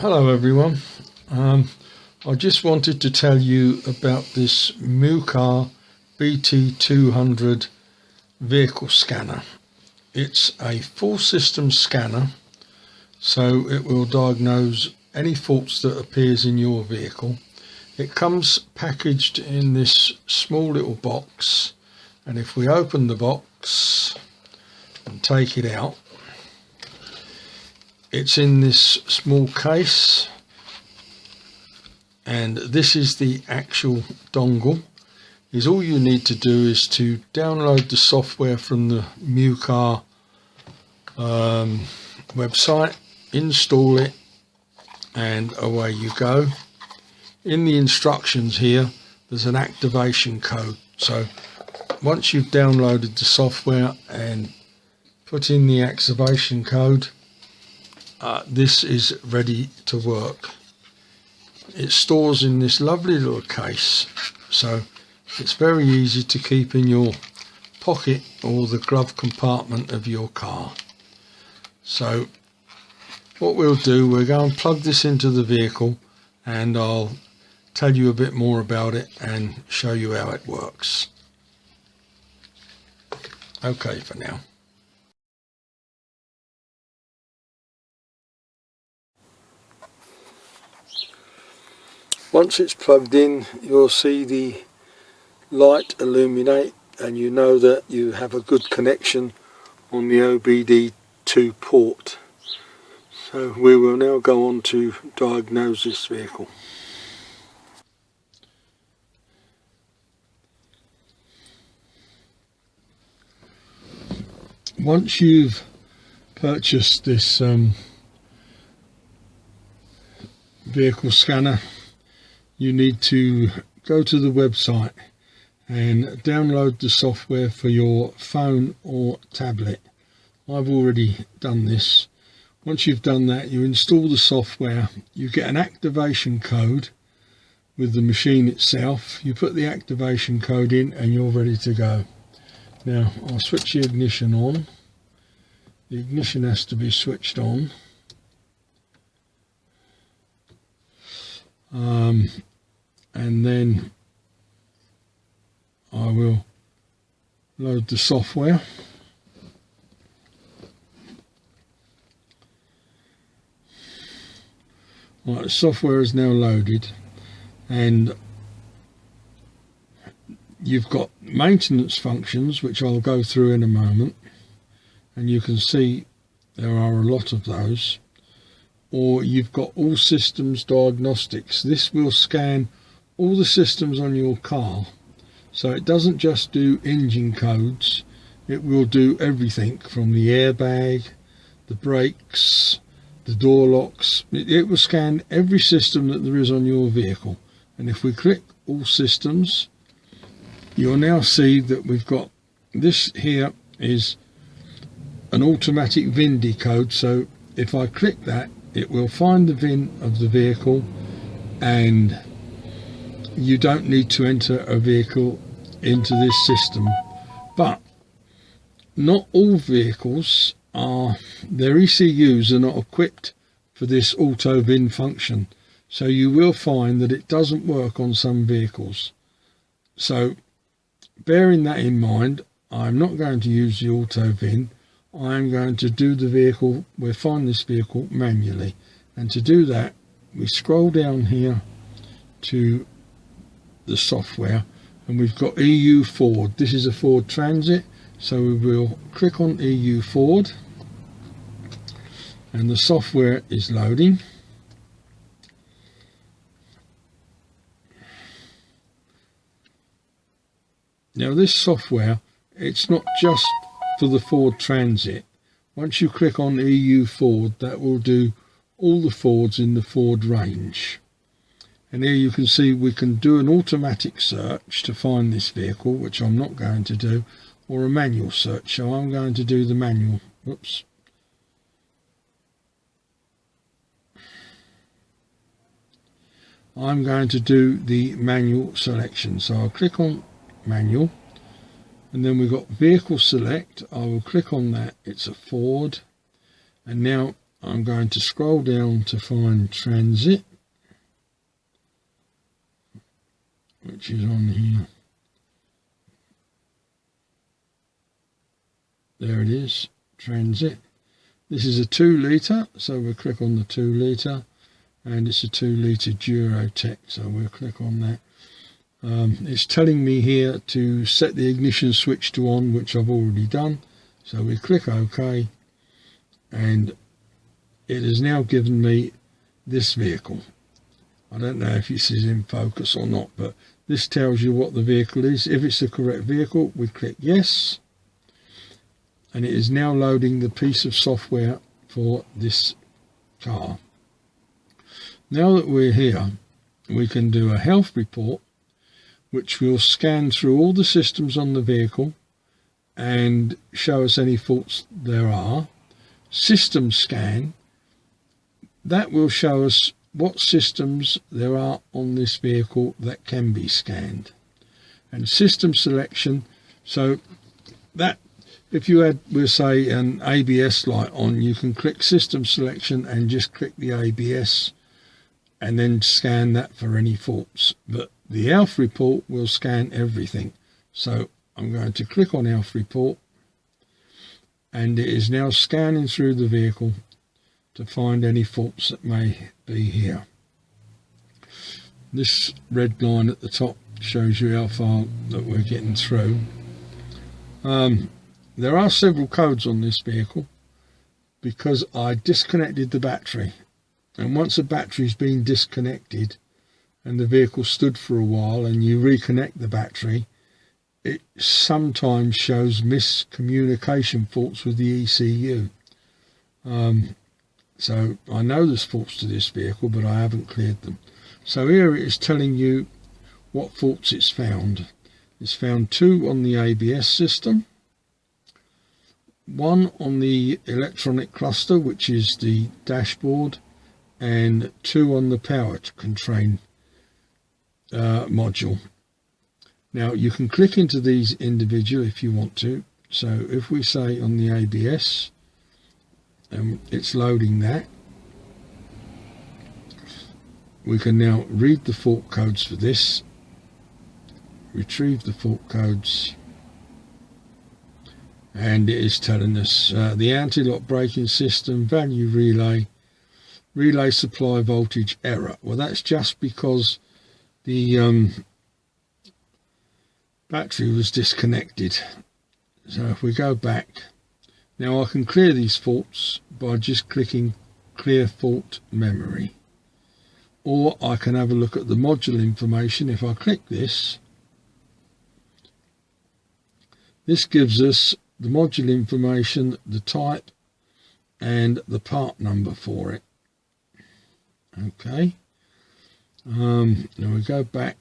Hello everyone. I just wanted to tell you about this Mucar BT200 vehicle scanner. It's a full system scanner, so it will diagnose any faults that appears in your vehicle. It comes packaged in this small little box, and if we open the box and take it out, it's in this small case, and this is the actual dongle. All you need to do is to download the software from the Mucar website, install it, and away you go. In the instructions here, there's an activation code. So once you've downloaded the software and put in the activation code, this is ready to work. It stores in this lovely little case, so it's very easy to keep in your pocket or the glove compartment of your car. So what we'll do, we're going to plug this into the vehicle, and I'll tell you a bit more about it and show you how it works. Okay for now. Once it's plugged in, you'll see the light illuminate, and you know that you have a good connection on the OBD2 port. So we will now go on to diagnose this vehicle. Once you've purchased this vehicle scanner, you need to go to the website and download the software for your phone or tablet. I've already done this. Once you've done that, you install the software, you get an activation code with the machine itself. You put the activation code in and you're ready to go. Now I'll switch the ignition on. The ignition has to be switched on. And then I will load the software. Right, the software is now loaded, and you've got maintenance functions, which I'll go through in a moment, and you can see there are a lot of those. Or you've got all systems diagnostics. This will scan all the systems on your car, so it doesn't just do engine codes, it will do everything from the airbag, the brakes, the door locks. It will scan every system that there is on your vehicle. And if we click all systems, you'll now see that we've got this here is an automatic VIN decode. So if I click that, it will find the VIN of the vehicle, and you don't need to enter a vehicle into this system. But not all vehicles their ECUs are not equipped for this auto VIN function, so you will find that it doesn't work on some vehicles. So bearing that in mind, I'm not going to use the auto VIN. I'm going to do the vehicle, we'll find this vehicle manually, and to do that we scroll down here to the software, and we've got EU Ford. This is a Ford Transit, so we will click on EU Ford, and the software is loading. Now this software, it's not just for the Ford Transit. Once you click on EU Ford, that will do all the Fords in the Ford range. And here you can see we can do an automatic search to find this vehicle, which I'm not going to do, or a manual search, so I'm going to do the manual. Whoops. I'm going to do the manual selection, so I'll click on manual, and then we've got vehicle select. I will click on that. It's a Ford, and now I'm going to scroll down to find transit, which is on here. There it is, transit. This is a 2 litre, so we'll click on the 2 litre, and it's a 2 litre Durotech, so we'll click on that. It's telling me here to set the ignition switch to on, which I've already done, so we click OK, and it has now given me this vehicle. I don't know if this is in focus or not, but this tells you what the vehicle is. If it's the correct vehicle, we click yes, and it is now loading the piece of software for this car. Now that we're here, we can do a health report, which will scan through all the systems on the vehicle and show us any faults there are. System scan, that will show us what systems there are on this vehicle that can be scanned. And system selection, so that if you had, we'll say, an ABS light on, you can click system selection and just click the ABS and then scan that for any faults. But the health report will scan everything. So I'm going to click on health report, and it is now scanning through the vehicle to find any faults that may be here. This red line at the top shows you how far that we're getting through. There are several codes on this vehicle because I disconnected the battery, and once the battery's been disconnected and the vehicle stood for a while and you reconnect the battery, it sometimes shows miscommunication faults with the ECU. So I know there's faults to this vehicle, but I haven't cleared them. So here it is telling you what faults it's found. It's found 2 on the ABS system, 1 on the electronic cluster, which is the dashboard, and 2 on the power constraint module. Now you can click into these individually if you want to. So if we say on the ABS, it's loading that, we can now read the fault codes for this, retrieve the fault codes, and it is telling us the anti-lock braking system, value relay supply voltage error. Well, that's just because the battery was disconnected. So if we go back, now I can clear these faults by just clicking clear fault memory, or I can have a look at the module information. If I click this, this gives us the module information, the type, and the part number for it. Okay. Now we go back.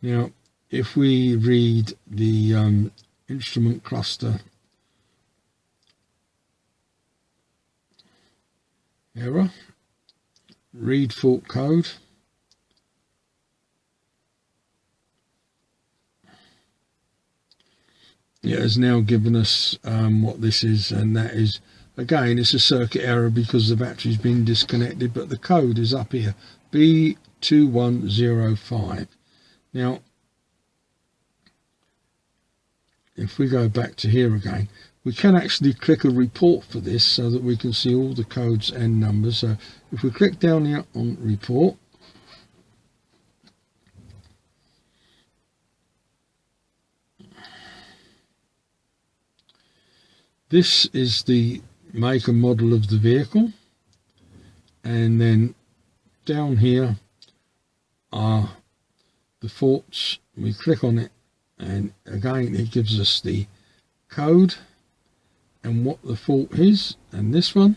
Now, if we read the instrument cluster error, read fault code, it has now given us what this is, and that is, again, it's a circuit error because the battery's been disconnected, but the code is up here, B2105. Now, if we go back to here again, we can actually click a report for this so that we can see all the codes and numbers. So if we click down here on report, this is the make and model of the vehicle, and then down here are the faults. We click on it, and again it gives us the code and what the fault is, and this one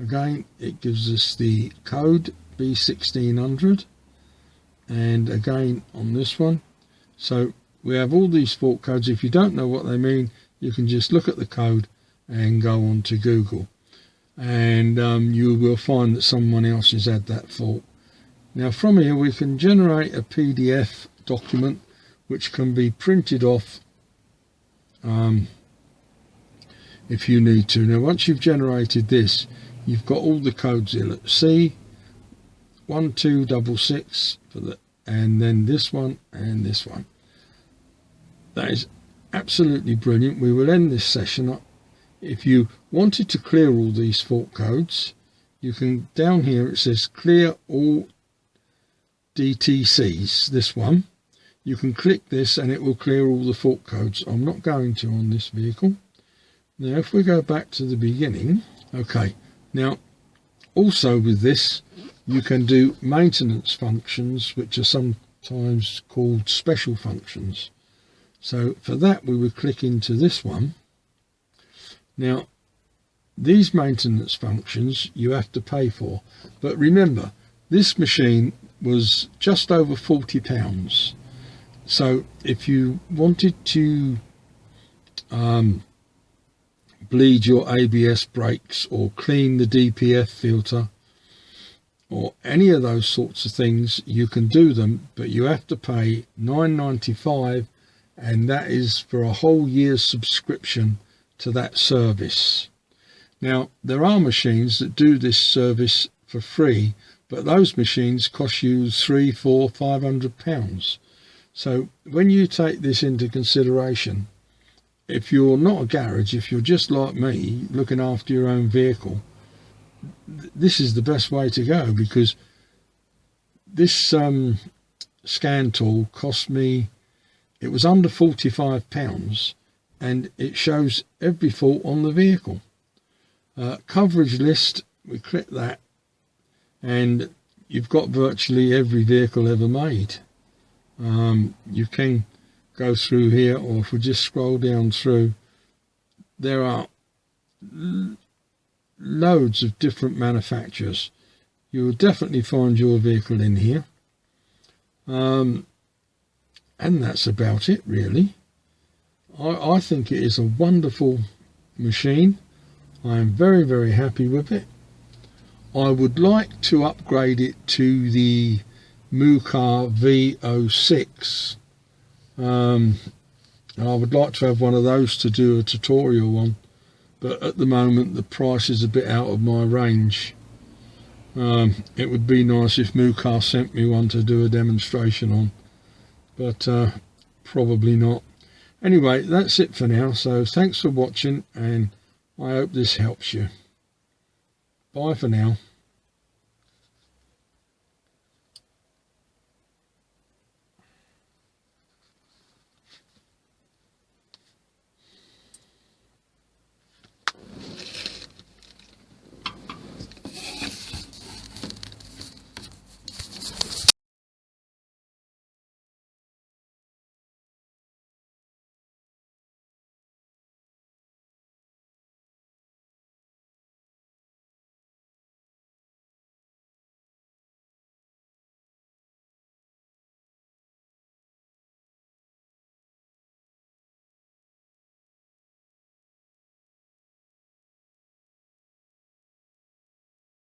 again it gives us the code B1600, and again on this one. So we have all these fault codes. If you don't know what they mean, you can just look at the code and go on to Google, and you will find that someone else has had that fault. Now from here we can generate a PDF document which can be printed off if you need to. Now once you've generated this, you've got all the codes here. Look, C1266 for the, and then this one and this one. That is absolutely brilliant. We will end this session up. If you wanted to clear all these fault codes, you can, down here it says clear all DTCs, this one. You can click this and it will clear all the fault codes. I'm not going to on this vehicle. Now if we go back to the beginning, okay, now also with this you can do maintenance functions, which are sometimes called special functions. So for that we would click into this one. Now these maintenance functions you have to pay for, but remember this machine was just over £40. So if you wanted to bleed your ABS brakes or clean the DPF filter or any of those sorts of things, you can do them, but you have to pay £9.95, and that is for a whole year's subscription to that service. Now there are machines that do this service for free, but those machines cost you £300, £400, £500. So when you take this into consideration, if you're not a garage, if you're just like me looking after your own vehicle, this is the best way to go, because this scan tool cost me, it was under £45, and it shows every fault on the vehicle. Coverage list, we click that and you've got virtually every vehicle ever made. You can go through here, or if we just scroll down through, there are loads of different manufacturers. You will definitely find your vehicle in here. And that's about it really. I think it is a wonderful machine. I am very, very happy with it. I would like to upgrade it to the Mucar V06. And I would like to have one of those to do a tutorial on, but at the moment the price is a bit out of my range. It would be nice if Mucar sent me one to do a demonstration on, but probably not. Anyway, that's it for now, so thanks for watching, and I hope this helps you. Bye for now.